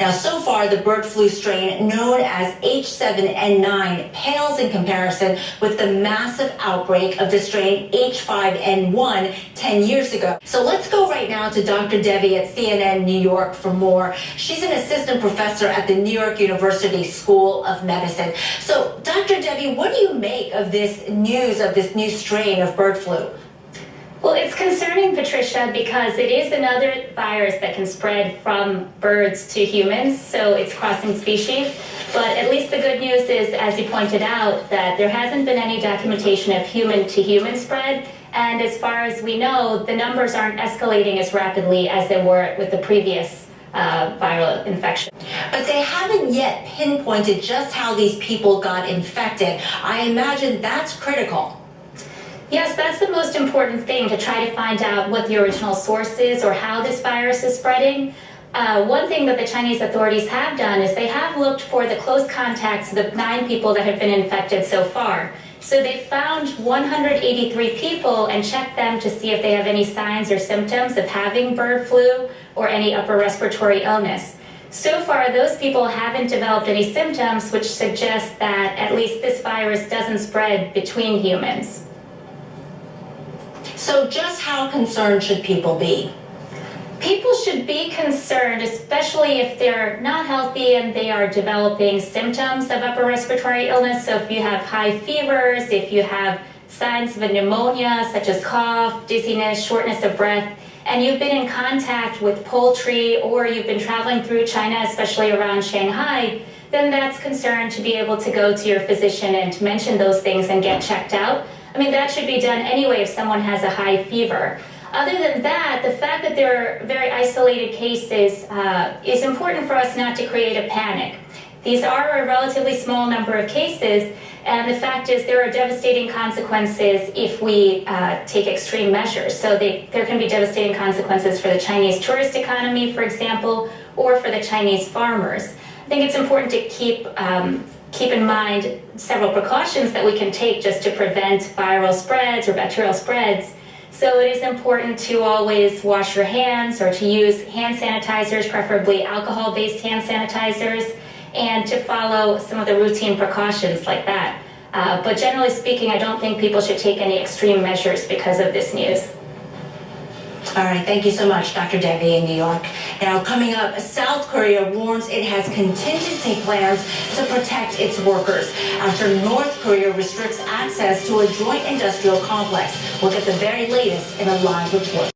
Now, so far, the bird flu strain known as H7N9 pales in comparison with the massive outbreak of the strain H5N1 10 years ago. So let's go right now to Dr. Devi at CNN New York for more. She's an assistant professor at the New York University School of Medicine. So, Dr. Devi, what do you make of this news of this new strain of bird flu? Well, it's concerning, Patricia, because it is another virus that can spread from birds to humans, so it's crossing species. But at least the good news is, as you pointed out, that there hasn't been any documentation of human-to-human spread, and as far as we know, the numbers aren't escalating as rapidly as they were with the previous viral infection. But they haven't yet pinpointed just how these people got infected. I imagine that's critical. Yes, that's the most important thing, to try to find out what the original source is or how this virus is spreading. One thing that the Chinese authorities have done is they have looked for the close contacts of the 9 people that have been infected so far. So they found 183 people and checked them to see if they have any signs or symptoms of having bird flu or any upper respiratory illness. So far, those people haven't developed any symptoms, which suggests that at least this virus doesn't spread between humans. So just how concerned should people be? People should be concerned, especially if they're not healthy and they are developing symptoms of upper respiratory illness. So if you have high fevers, if you have signs of a pneumonia, such as cough, dizziness, shortness of breath, and you've been in contact with poultry or you've been traveling through China, especially around Shanghai, then that's concern to be able to go to your physician and to mention those things and get checked out. I mean, that should be done anyway if someone has a high fever. Other than that, the fact that there are very isolated cases is important for us not to create a panic. These are a relatively small number of cases, and the fact is there are devastating consequences if we take extreme measures. So there can be devastating consequences for the Chinese tourist economy, for example, or for the Chinese farmers. I think it's important to keep in mind several precautions that we can take just to prevent viral spreads or bacterial spreads. So it is important to always wash your hands or to use hand sanitizers, preferably alcohol-based hand sanitizers, and to follow some of the routine precautions like that. But generally speaking, I don't think people should take any extreme measures because of this news. All right, thank you so much, Dr. Devi in New York. Now, coming up, South Korea warns it has contingency plans to protect its workers after North Korea restricts access to a joint industrial complex. We'll get the very latest in a live report.